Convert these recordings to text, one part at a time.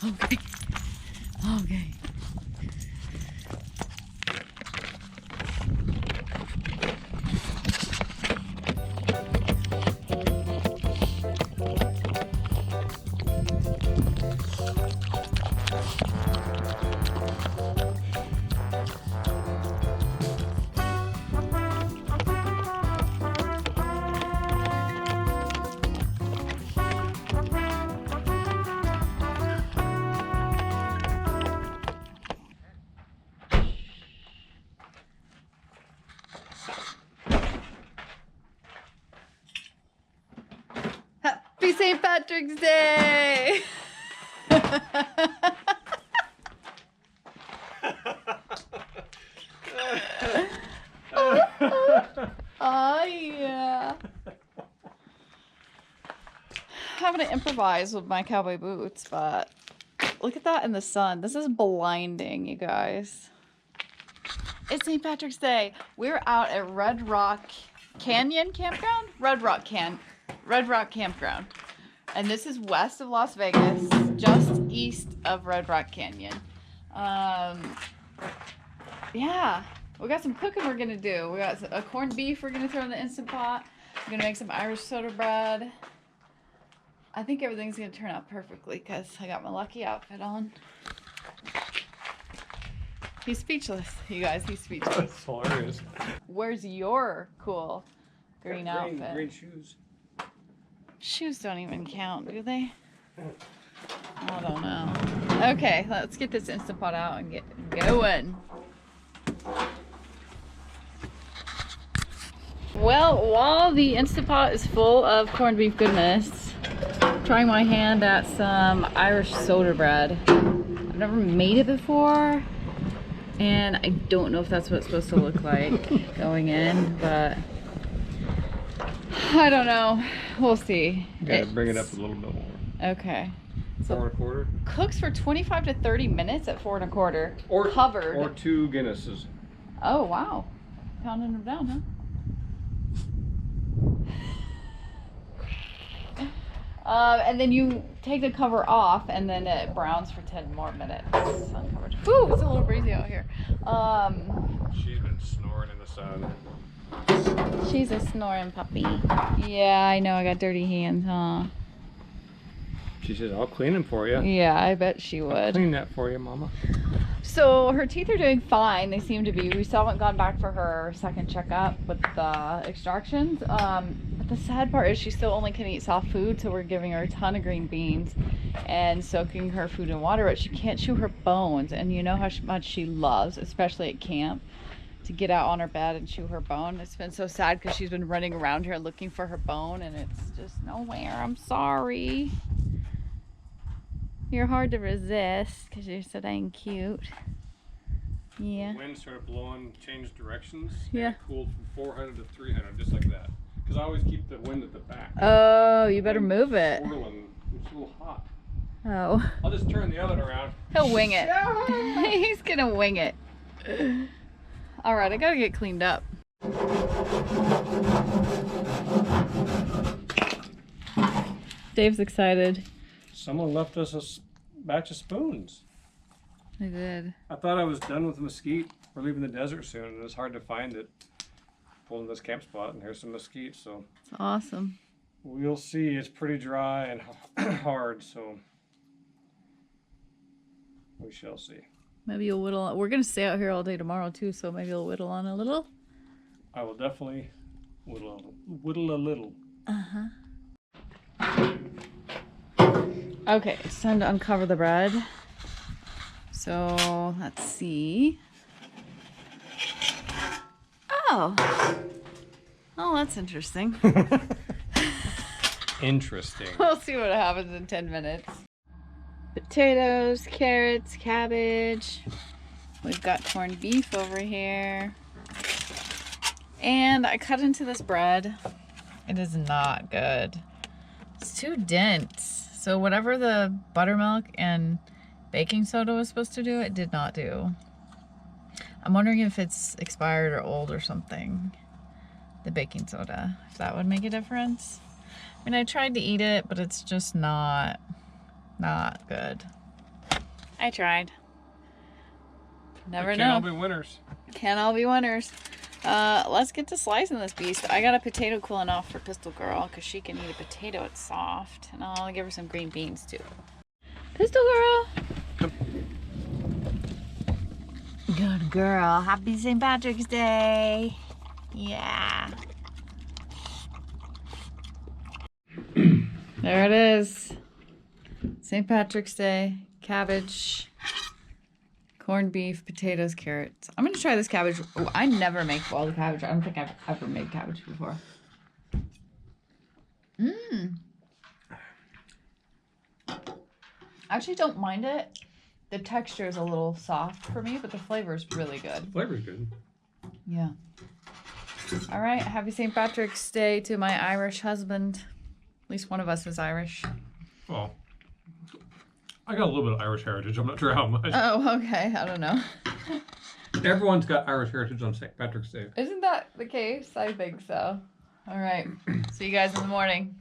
Okay. Okay. Happy St. Patrick's Day! Oh yeah. I'm gonna improvise with my cowboy boots, but look at that in the sun. This is blinding, you guys. It's St. Patrick's Day. We're out at Red Rock Canyon Campground? Red Rock Campground. And this is west of Las Vegas, just east of Red Rock Canyon. Yeah, we got some cooking we're gonna do. We got a corned beef we're gonna throw in the Instant Pot. We're gonna make some Irish soda bread. I think everything's gonna turn out perfectly because I got my lucky outfit on. He's speechless, you guys. He's speechless. That's hilarious. Where's your cool green outfit? Green shoes. Shoes don't even count, do they? I don't know. Okay, let's get this Instant Pot out and get going. Well, while the Instant Pot is full of corned beef goodness, I'm trying my hand at some Irish soda bread. I've never made it before, and I don't know if that's what it's supposed to look like going in, but I don't know. We'll see. You gotta bring it up a little bit more. Okay. 4 1/4. Cooks for 25 to 30 minutes at 4 1/4. Or covered. Or 2 Guinnesses. Oh wow, pounding them down, huh? And then you take the cover off, and then it browns for 10 more minutes uncovered. Woo, it's a little breezy out here. She's been snoring in the sun. She's a snoring puppy. Yeah, I know. I got dirty hands, huh? She says, "I'll clean them for you." Yeah, I bet she would. Clean that for you, Mama. So her teeth are doing fine. They seem to be. We still haven't gone back for her second checkup with the extractions. But the sad part is she still only can eat soft food, so we're giving her a ton of green beans and soaking her food in water, but she can't chew her bones. And you know how much she loves, especially at camp, to get out on her bed and chew her bone. It's been so sad because she's been running around here looking for her bone, and it's just nowhere. I'm sorry. You're hard to resist because you're so dang cute. Yeah. The wind started blowing, changed directions. Yeah. And it cooled from 400 to 300, just like that. Because I always keep the wind at the back. Oh, you better move it. Swirling. It's a little hot. Oh. I'll just turn the oven around. He'll wing it. He's gonna wing it. All right, I gotta get cleaned up. Dave's excited. Someone left us a batch of spoons. I did. I thought I was done with mesquite. We're leaving the desert soon, and it's hard to find it. Pulling this camp spot, and here's some mesquite, so. It's awesome. We'll see. It's pretty dry and hard, so we shall see. Maybe you'll whittle on. We're gonna stay out here all day tomorrow too, so maybe you'll whittle on a little. I will definitely whittle a little. Uh-huh. Okay, it's time to uncover the bread. So let's see. Oh, that's interesting. Interesting. We'll see what happens in 10 minutes. Potatoes, carrots, cabbage. We've got corned beef over here. And I cut into this bread. It is not good. It's too dense. So whatever the buttermilk and baking soda was supposed to do, it did not do. I'm wondering if it's expired or old or something. The baking soda, if that would make a difference. I mean, I tried to eat it, but it's just not good. I tried. Never They know. can't all be winners. Can't all be winners. Let's get to slicing this beast. I got a potato cooling off for Pistol Girl because she can eat a potato. It's soft. And I'll give her some green beans too. Pistol Girl. Good girl. Happy St. Patrick's Day. Yeah. There it is. St. Patrick's Day. Cabbage. Corned beef, potatoes, carrots. I'm gonna try this cabbage. Oh, I never make boiled cabbage. I don't think I've ever made cabbage before. Mmm. I actually don't mind it. The texture is a little soft for me, but the flavor is really good. Flavor's good. Yeah. All right. Happy St. Patrick's Day to my Irish husband. At least one of us is Irish. Well, I got a little bit of Irish heritage. I'm not sure how much. Oh, okay. I don't know. Everyone's got Irish heritage on St. Patrick's Day. Isn't that the case? I think so. All right. See you guys in the morning.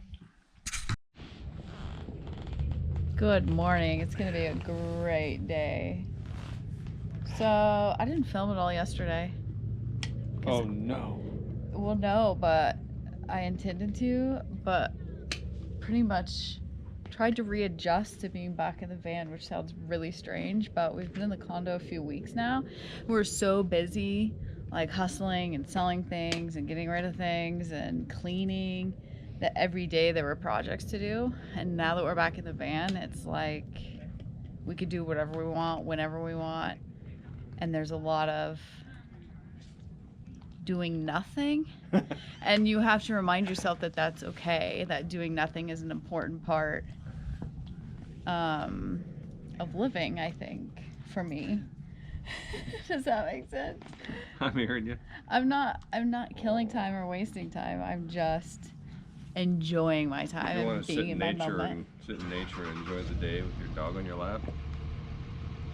Good morning. It's going to be a great day. So, I didn't film it all yesterday. Oh, no. Well, no, but I intended to, but pretty much tried to readjust to being back in the van, which sounds really strange, but we've been in the condo a few weeks now. We're so busy, like hustling and selling things and getting rid of things and cleaning, that every day there were projects to do. And now that we're back in the van, it's like we could do whatever we want, whenever we want. And there's a lot of doing nothing. And you have to remind yourself that that's okay, that doing nothing is an important part of living, I think, for me. Does that make sense? I'm hearing you. I'm not killing time or wasting time. I'm just enjoying my time You want and to sit being in in my nature moment. and sit in nature and enjoy the day with your dog on your lap.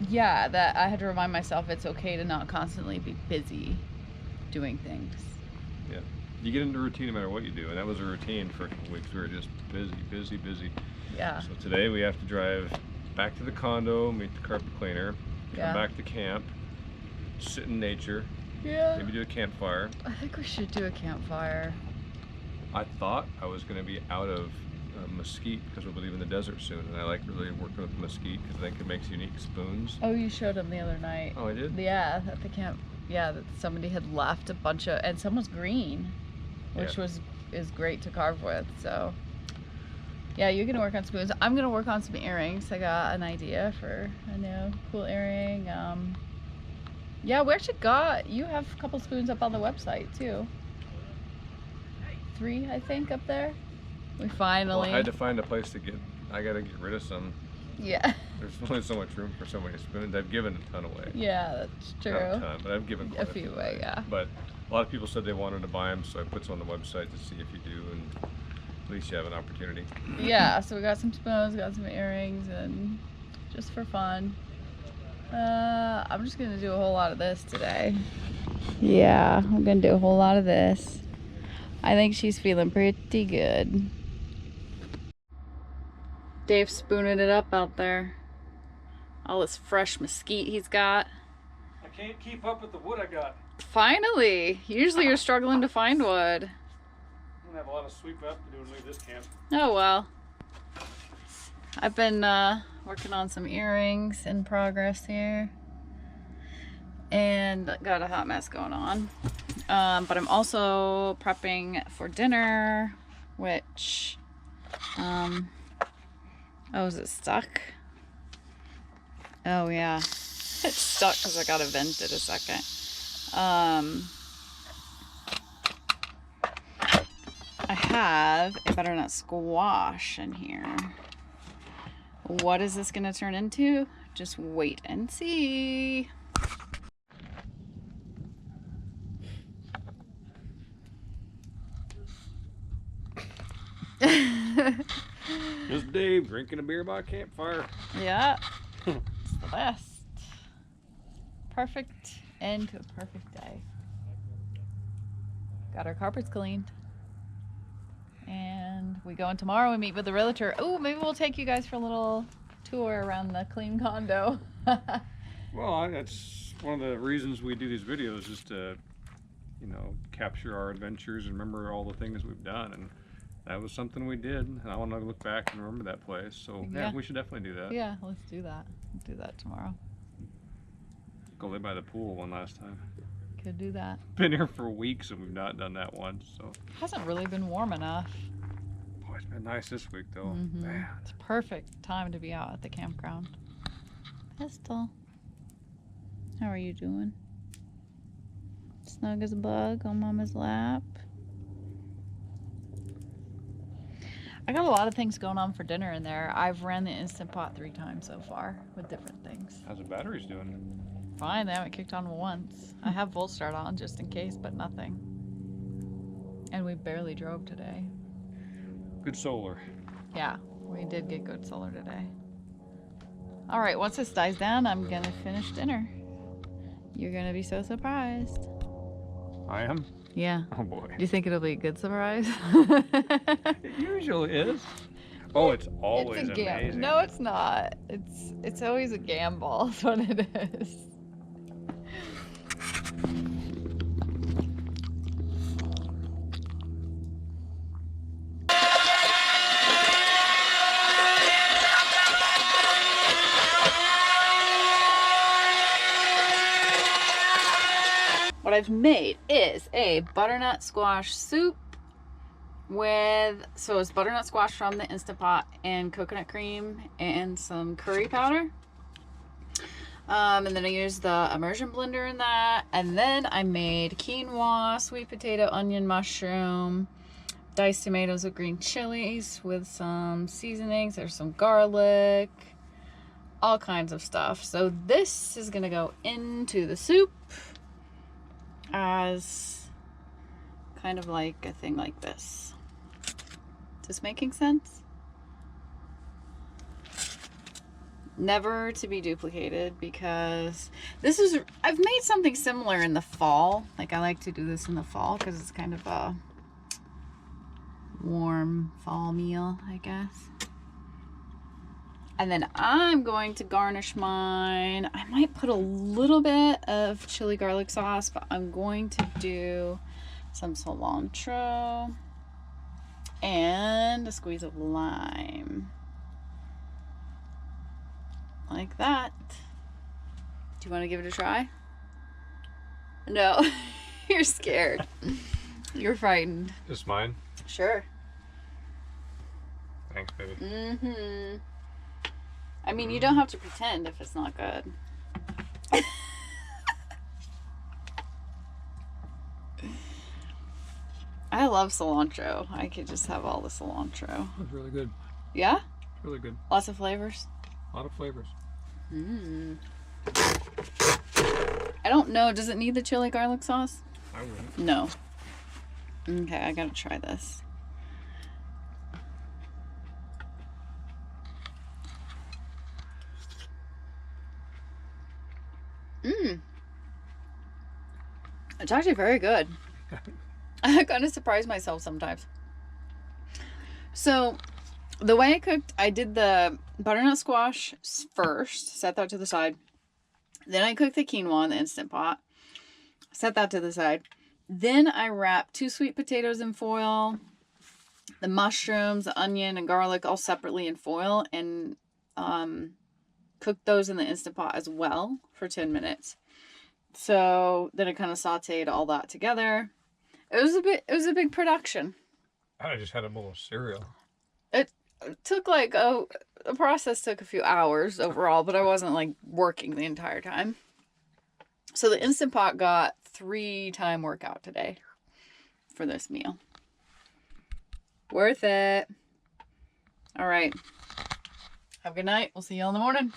Yeah, that I had to remind myself it's okay to not constantly be busy doing things. Yeah. You get into a routine no matter what you do, and that was a routine for a couple weeks. We were just busy. Yeah. So today we have to drive back to the condo, meet the carpet cleaner, come Yeah. back to camp, sit in nature, Yeah. maybe do a campfire. I think we should do a campfire. I thought I was going to be out of mesquite because we'll be leaving the desert soon, and I like really working with mesquite because I think it makes unique spoons. Oh, you showed them the other night. Oh, I did? Yeah, at the camp. Yeah, that somebody had left a bunch of, and some was green, which Yeah. is great to carve with. So, yeah, you're gonna work on spoons. I'm gonna work on some earrings. I got an idea for a new cool earring. Yeah, we actually you have a couple spoons up on the website too. 3, I think, up there. We finally. Well, I had to find a place to I got to get rid of some. Yeah. There's only so much room for so many spoons. I've given a ton away. Yeah, that's true. Not a ton, but I've given quite A few away, yeah. But a lot of people said they wanted to buy them, so I put some on the website to see if you do, and at least you have an opportunity. Yeah, so we got some spoons, got some earrings, and just for fun. I'm just gonna do a whole lot of this today. Yeah, I'm gonna do a whole lot of this. I think she's feeling pretty good. Dave's spooning it up out there. All this fresh mesquite he's got. I can't keep up with the wood I got. Finally! Usually you're struggling to find wood. I'm gonna have a lot of sweep up to do when we leave this camp. Oh well. I've been working on some earrings in progress here. And got a hot mess going on. But I'm also prepping for dinner, which, oh, is it stuck? Oh yeah, it's stuck because I gotta vent it a second. I have a butternut squash in here. What is this gonna turn into? Just wait and see. Just Dave drinking a beer by a campfire. Yeah, it's the best. Perfect end to a perfect day. Got our carpets cleaned. And we go in tomorrow and meet with the realtor. Oh, maybe we'll take you guys for a little tour around the clean condo. Well, that's one of the reasons we do these videos, is to, capture our adventures and remember all the things we've done. And that was something we did, and I want to look back and remember that place. So yeah, we should definitely do that. Yeah, let's do that. Let's do that tomorrow. Go lay by the pool one last time. Could do that. Been here for weeks and we've not done that once, so. Hasn't really been warm enough. Boy, it's been nice this week though. Mm-hmm. Man. It's a perfect time to be out at the campground. Pistol, how are you doing? Snug as a bug on Mama's lap. I got a lot of things going on for dinner in there. I've ran the Instant Pot 3 times so far with different things. How's the batteries doing? Fine, they haven't kicked on once. I have full start on just in case, but nothing. And we barely drove today. Good solar. Yeah, we did get good solar today. All right, once this dies down, I'm gonna finish dinner. You're gonna be so surprised. I am? Yeah. Oh boy. Do you think it'll be a good surprise? It usually is. Oh, it's always amazing. No, it's not. It's always a gamble. That's what it is. What I've made is a butternut squash soup so it's butternut squash from the Instant Pot and coconut cream and some curry powder. And then I used the immersion blender in that. And then I made quinoa, sweet potato, onion, mushroom, diced tomatoes with green chilies with some seasonings. There's some garlic, all kinds of stuff. So this is gonna go into the soup as kind of like a thing like this. Is this making sense? Never to be duplicated, because I've made something similar in the fall. Like, I like to do this in the fall because it's kind of a warm fall meal, I guess. And then I'm going to garnish mine. I might put a little bit of chili garlic sauce, but I'm going to do some cilantro and a squeeze of lime. Like that. Do you want to give it a try? No, you're scared. You're frightened. Just mine? Sure. Thanks, baby. Mm-hmm. I mean, you don't have to pretend if it's not good. I love cilantro. I could just have all the cilantro. It's really good. Yeah? It's really good. Lots of flavors? A lot of flavors. Mmm. I don't know. Does it need the chili garlic sauce? I wouldn't. No. Okay, I gotta try this. Mmm. It's actually very good. I kind of surprise myself sometimes. So, the way I cooked, I did the butternut squash first, set that to the side. Then I cooked the quinoa in the Instant Pot, set that to the side. Then I wrapped 2 sweet potatoes in foil, the mushrooms, the onion, and garlic all separately in foil, and cooked those in the Instant Pot as well for 10 minutes. So then I kind of sauteed all that together. It was a big production. I just had a bowl of cereal. It took the process took a few hours overall, but I wasn't like working the entire time. So the Instant Pot got 3-time workout today for this meal. Worth it. All right. Have a good night. We'll see you all in the morning.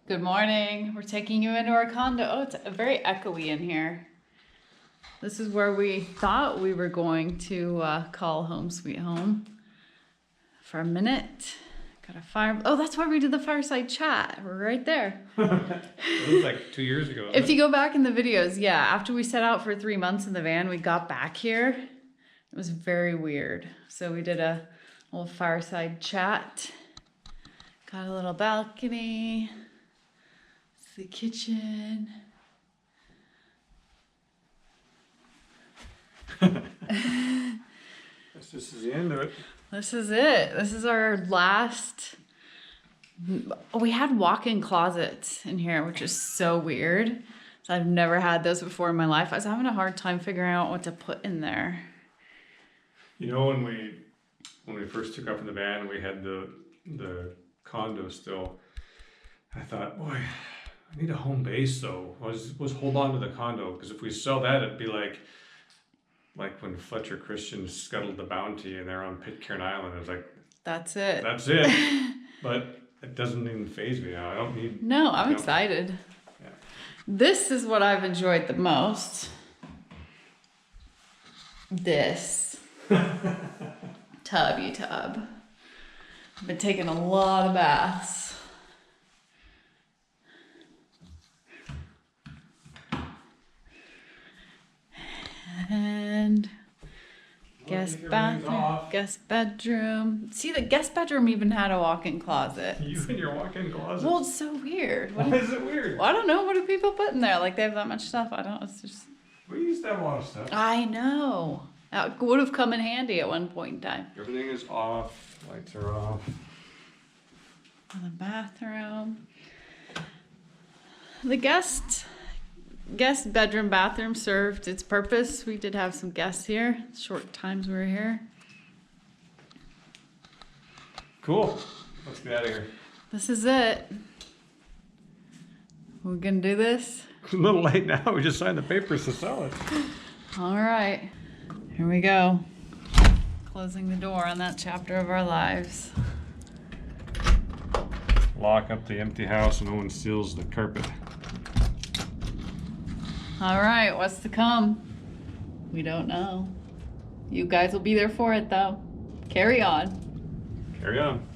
Good morning. We're taking you into our condo. Oh, it's very echoey in here. This is where we thought we were going to call home sweet home for a minute. Got a fire. Oh, that's why we did the fireside chat. We're right there. It was like 2 years ago. If you go back in the videos, yeah, after we set out for 3 months in the van, we got back here. It was very weird. So we did a little fireside chat. Got a little balcony. It's the kitchen. This is the end of it. This is it. This is our last. We had walk-in closets in here, which is so weird. So I've never had those before in my life. I was having a hard time figuring out what to put in there. You know, when we first took off in the van, we had the condo still. I thought, boy, I need a home base though. Was hold on to the condo, because if we sell that, it'd be like when Fletcher Christian scuttled the Bounty and they're on Pitcairn Island. It was like, that's it. That's it. But it doesn't even faze me now. I don't need. No, I'm excited. Yeah. This is what I've enjoyed the most. This tubby tub. I've been taking a lot of baths. And guest bathroom, guest bedroom. See, the guest bedroom even had a walk-in closet. You and your walk-in closet. Well, it's so weird. Why is it weird? Well, I don't know. What do people put in there? Like, they have that much stuff. I don't. It's just. We used to have a lot of stuff. I know. That would have come in handy at one point in time. Everything is off. Lights are off. The bathroom. The guest bedroom bathroom served its purpose. We did have some guests here. Short times we were here. Cool. Let's get out of here. This is it. We're gonna do this. It's a little late now. We just signed the papers to sell it. All right. Here we go. Closing the door on that chapter of our lives. Lock up the empty house and no one steals the carpet. All right, what's to come? We don't know. You guys will be there for it, though. Carry on. Carry on.